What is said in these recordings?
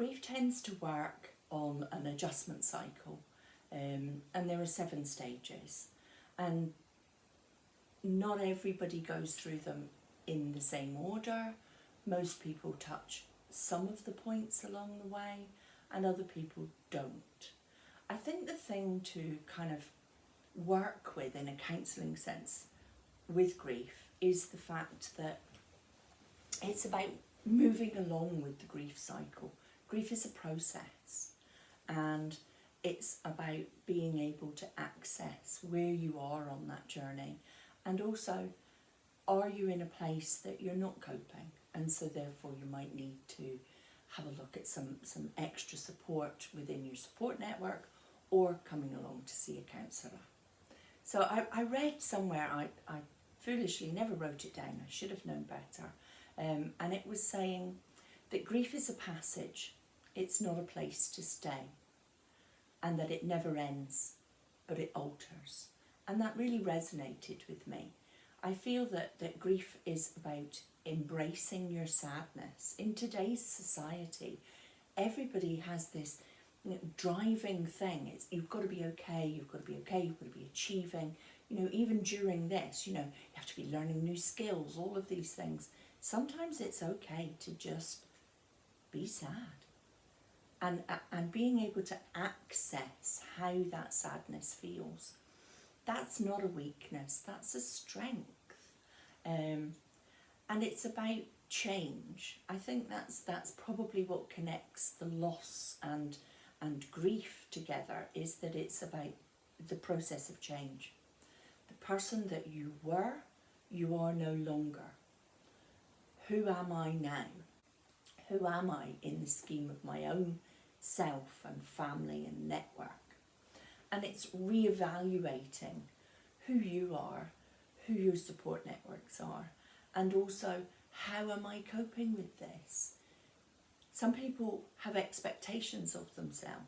grief tends to work on an adjustment cycle, and there are 7 stages, and not everybody goes through them in the same order. Most people touch some of the points along the way, and other people don't. I think the thing to kind of work with in a counselling sense with grief is the fact that it's about moving along with the grief cycle. Grief is a process, and it's about being able to access where you are on that journey, and also, are you in a place that you're not coping, and so therefore you might need to have a look at some extra support within your support network, or coming along to see a counsellor. So I read somewhere, I foolishly never wrote it down, I should have known better, and it was saying that grief is a passage, it's not a place to stay, and that it never ends, but it alters. And that really resonated with me. I feel that grief is about embracing your sadness. In today's society, everybody has this driving thing. It's you've got to be okay, you've got to be okay, you've got to be achieving. Even during this, you have to be learning new skills, all of these things. Sometimes it's okay to just be sad. And being able to access how that sadness feels. That's not a weakness, that's a strength. And it's about change. I think that's probably what connects the loss and grief together, is that it's about the process of change. The person that you were, you are no longer. Who am I now? Who am I in the scheme of my own self and family and network? And it's reevaluating who you are, who your support networks are, and also how am I coping with this? Some people have expectations of themselves.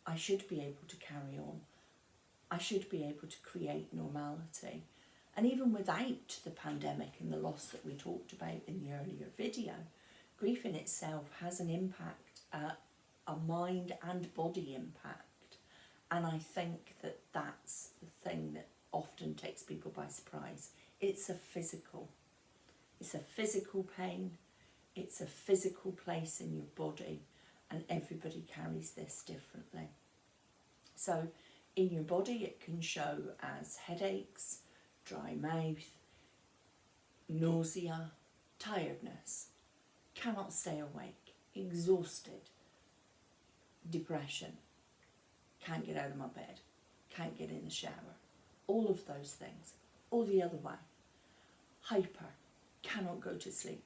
I should be able to carry on. I should be able to create normality. And even without the pandemic and the loss that we talked about in the earlier video, grief in itself has an impact, a mind and body impact. And I think that that's the thing that often takes people by surprise. It's a physical pain, it's a physical place in your body, and everybody carries this differently. So in your body it can show as headaches, dry mouth, nausea, tiredness, cannot stay awake, exhausted, depression, can't get out of my bed, can't get in the shower, all of those things, or the other way. Hyper, cannot go to sleep,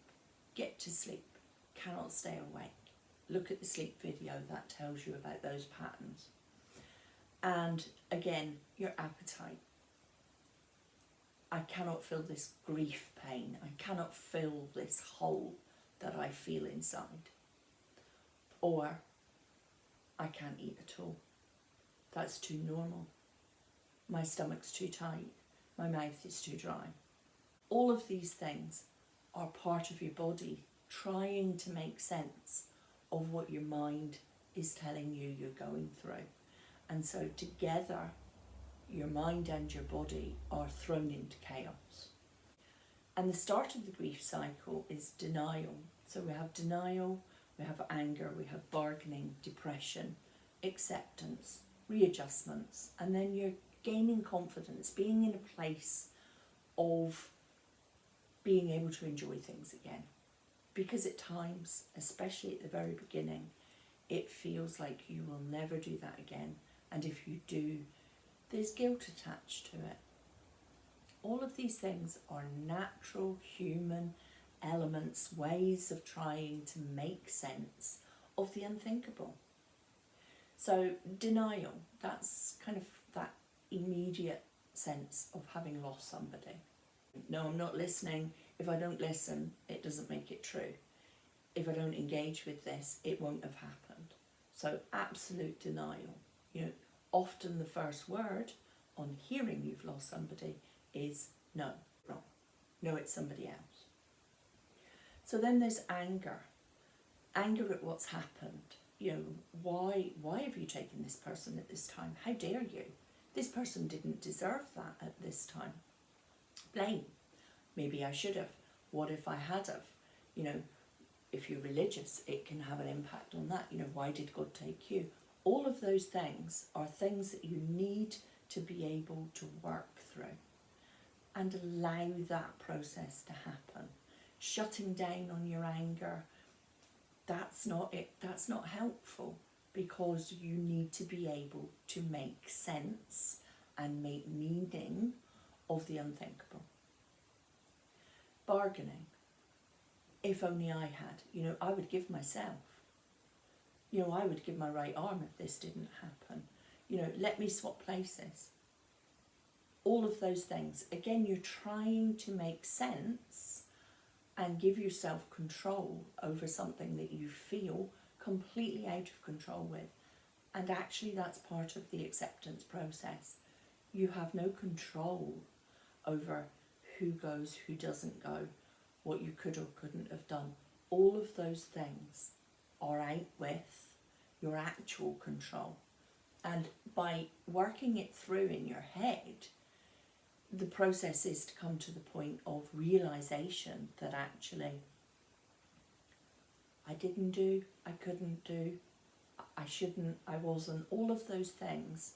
get to sleep, cannot stay awake. Look at the sleep video, that tells you about those patterns. And again, your appetite. I cannot feel this grief pain, I cannot fill this hole that I feel inside. Or I can't eat at all. That's too normal. My stomach's too tight. My mouth is too dry. All of these things are part of your body trying to make sense of what your mind is telling you you're going through. And so together, your mind and your body are thrown into chaos. And the start of the grief cycle is denial. So we have denial, we have anger, we have bargaining, depression, acceptance, readjustments, and then you're gaining confidence, being in a place of being able to enjoy things again. Because at times, especially at the very beginning, it feels like you will never do that again. And if you do, there's guilt attached to it. All of these things are natural human elements, ways of trying to make sense of the unthinkable. So denial, that's kind of that immediate sense of having lost somebody. No, I'm not listening. If I don't listen, it doesn't make it true. If I don't engage with this, it won't have happened. So absolute denial. Often the first word on hearing you've lost somebody is no, wrong. No, it's somebody else. So then there's anger. anger at what's happened. You know, why have you taken this person at this time? How dare you? This person didn't deserve that at this time. Blame. Maybe I should have. What if I had have? You know, if you're religious, it can have an impact on that. You know, why did God take you? All of those things are things that you need to be able to work through and allow that process to happen. Shutting down on your anger, that's not it. That's not helpful, because you need to be able to make sense and make meaning of the unthinkable. Bargaining. If only I had, you know, I would give myself. You know, I would give my right arm if this didn't happen. You know, let me swap places. All of those things. Again, you're trying to make sense and give yourself control over something that you feel completely out of control with. And actually that's part of the acceptance process. You have no control over who goes, who doesn't go, what you could or couldn't have done. All of those things are out with your actual control. And by working it through in your head, the process is to come to the point of realisation that actually I didn't do, I couldn't do, I shouldn't, I wasn't, all of those things,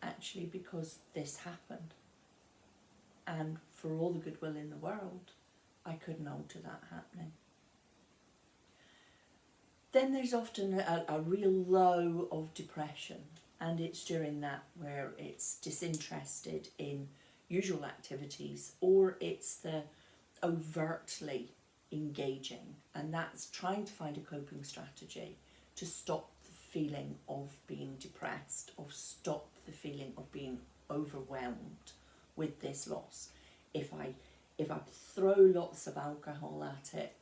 actually because this happened. And for all the goodwill in the world, I couldn't alter that happening. Then there's often a real low of depression, and it's during that where it's disinterested in usual activities, or it's the overtly engaging, and that's trying to find a coping strategy to stop the feeling of being depressed, or stop the feeling of being overwhelmed with this loss. If I throw lots of alcohol at it,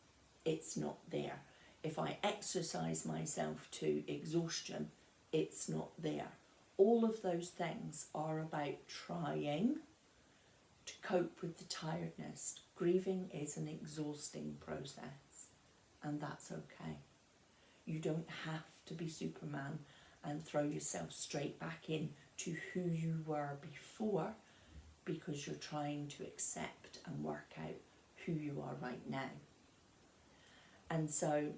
it's not there. If I exercise myself to exhaustion, it's not there. All of those things are about trying to cope with the tiredness. Grieving is an exhausting process, and that's okay. You don't have to be Superman and throw yourself straight back in to who you were before, because you're trying to accept and work out who you are right now. And so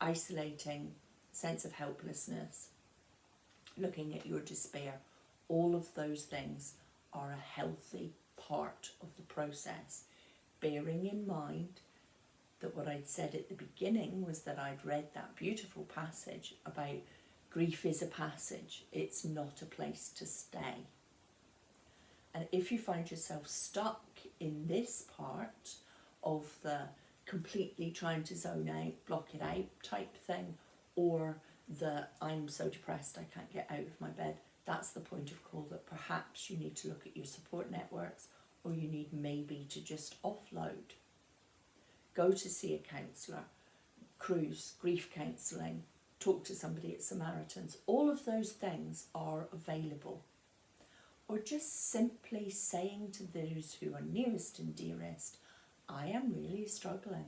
isolating, sense of helplessness, looking at your despair, all of those things are a healthy part of the process, bearing in mind that what I'd said at the beginning was that I'd read that beautiful passage about grief is a passage, it's not a place to stay. And if you find yourself stuck in this part of the completely trying to zone out, block it out type thing, or the I'm so depressed I can't get out of my bed, that's the point of call that perhaps you need to look at your support networks, or you need maybe to just offload. Go to see a counsellor, cruise, grief counselling, talk to somebody at Samaritans. All of those things are available. Or just simply saying to those who are nearest and dearest, I am really struggling.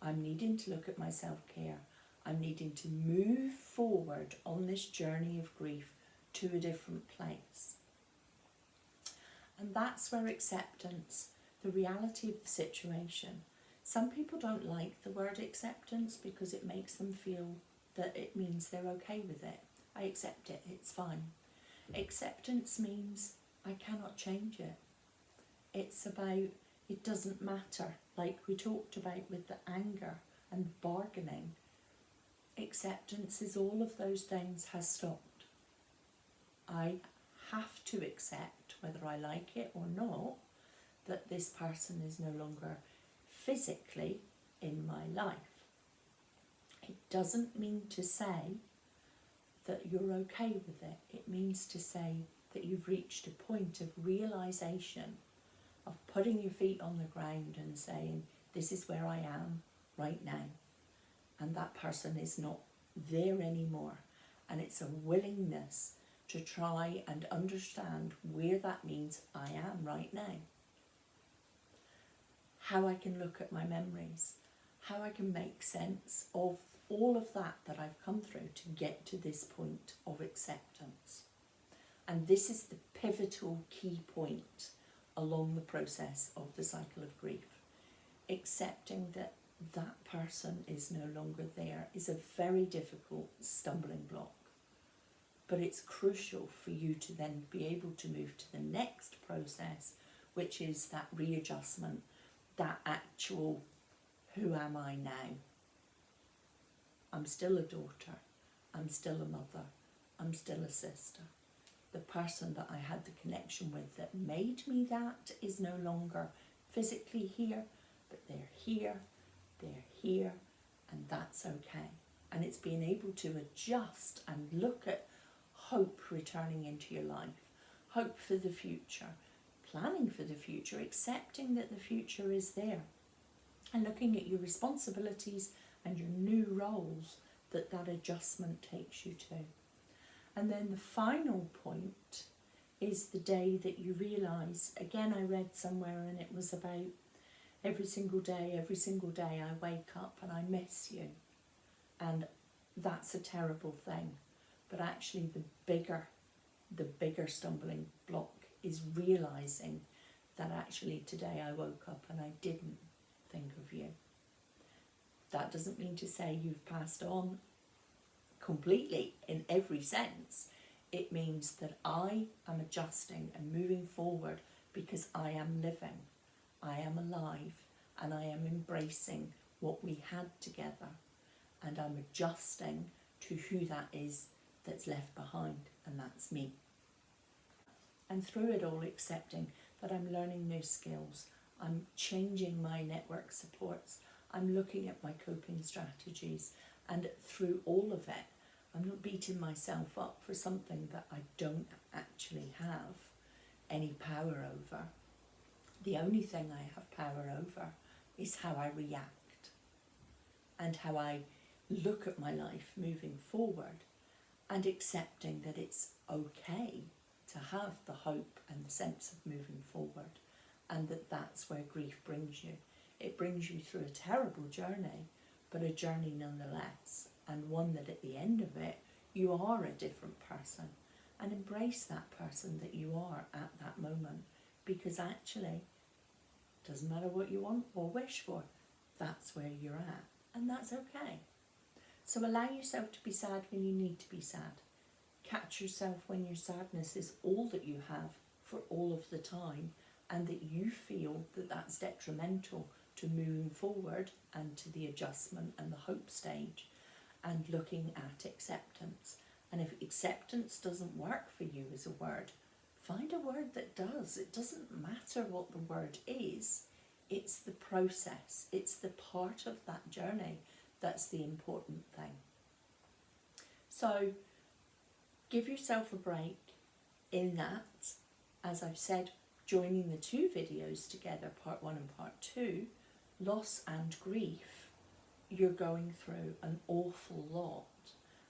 I'm needing to look at my self-care. I'm needing to move forward on this journey of grief to a different place. And that's where acceptance, the reality of the situation. Some people don't like the word acceptance because it makes them feel that it means they're okay with it. I accept it, it's fine. Acceptance means I cannot change it. It's about it doesn't matter, like we talked about with the anger and bargaining. Acceptance is all of those things has stopped. I have to accept, whether I like it or not, that this person is no longer physically in my life. It doesn't mean to say that you're okay with it. It means to say that you've reached a point of realisation, of putting your feet on the ground and saying, this is where I am right now. And that person is not there anymore. And it's a willingness to try and understand where that means I am right now. How I can look at my memories, how I can make sense of all of that I've come through to get to this point of acceptance. And this is the pivotal key point along the process of the cycle of grief. Accepting that that person is no longer there is a very difficult stumbling block. But it's crucial for you to then be able to move to the next process, which is that readjustment, that actual, who am I now? I'm still a daughter, I'm still a mother, I'm still a sister. The person that I had the connection with that made me that is no longer physically here, but they're here, and that's okay. And it's being able to adjust and look at hope returning into your life, hope for the future, planning for the future, accepting that the future is there, and looking at your responsibilities and your new roles that adjustment takes you to. And then the final point is the day that you realise, again I read somewhere and it was about every single day I wake up and I miss you. And that's a terrible thing. But actually the bigger stumbling block is realising that actually today I woke up and I didn't think of you. That doesn't mean to say you've passed on completely in every sense. It means that I am adjusting and moving forward because I am living, I am alive, and I am embracing what we had together, and I'm adjusting to who that is that's left behind, and that's me. And through it all, accepting that I'm learning new skills, I'm changing my network supports, I'm looking at my coping strategies, and through all of it, I'm not beating myself up for something that I don't actually have any power over. The only thing I have power over is how I react and how I look at my life moving forward, and accepting that it's okay to have the hope and the sense of moving forward, and that that's where grief brings you. It brings you through a terrible journey, but a journey nonetheless, and one that at the end of it, you are a different person, and embrace that person that you are at that moment, because actually, it doesn't matter what you want or wish for, that's where you're at, and that's okay. So allow yourself to be sad when you need to be sad. Catch yourself when your sadness is all that you have for all of the time, and that you feel that that's detrimental to moving forward and to the adjustment and the hope stage, and looking at acceptance. And if acceptance doesn't work for you as a word, find a word that does. It doesn't matter what the word is, it's the process, it's the part of that journey that's the important thing. So give yourself a break in that, as I've said, joining the two videos together, part 1 and part 2, loss and grief, you're going through an awful lot.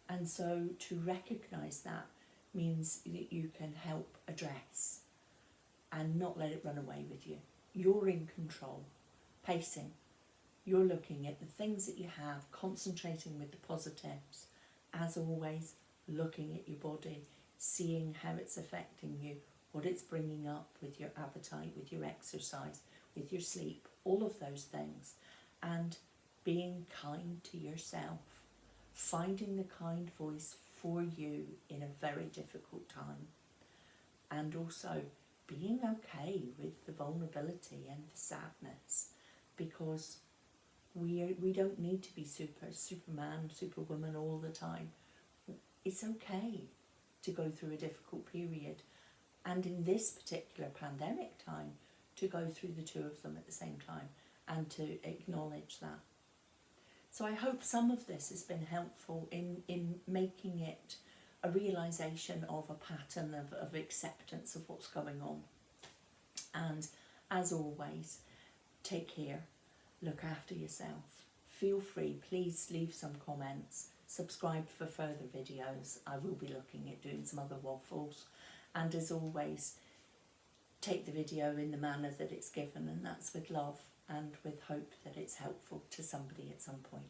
And so to recognise that means that you can help address and not let it run away with you. You're in control, pacing. You're looking at the things that you have, concentrating with the positives. As always, looking at your body, seeing how it's affecting you, what it's bringing up with your appetite, with your exercise, with your sleep, all of those things. And being kind to yourself, finding the kind voice for you in a very difficult time. And also being okay with the vulnerability and the sadness, because we don't need to be Superman, Superwoman all the time. It's okay to go through a difficult period, and in this particular pandemic time, to go through the two of them at the same time and to acknowledge that. So I hope some of this has been helpful in making it a realisation of a pattern of acceptance of what's going on. And as always, take care, look after yourself. Feel free, please leave some comments, subscribe for further videos. I will be looking at doing some other waffles. And as always, take the video in the manner that it's given, and that's with love and with hope that it's helpful to somebody at some point.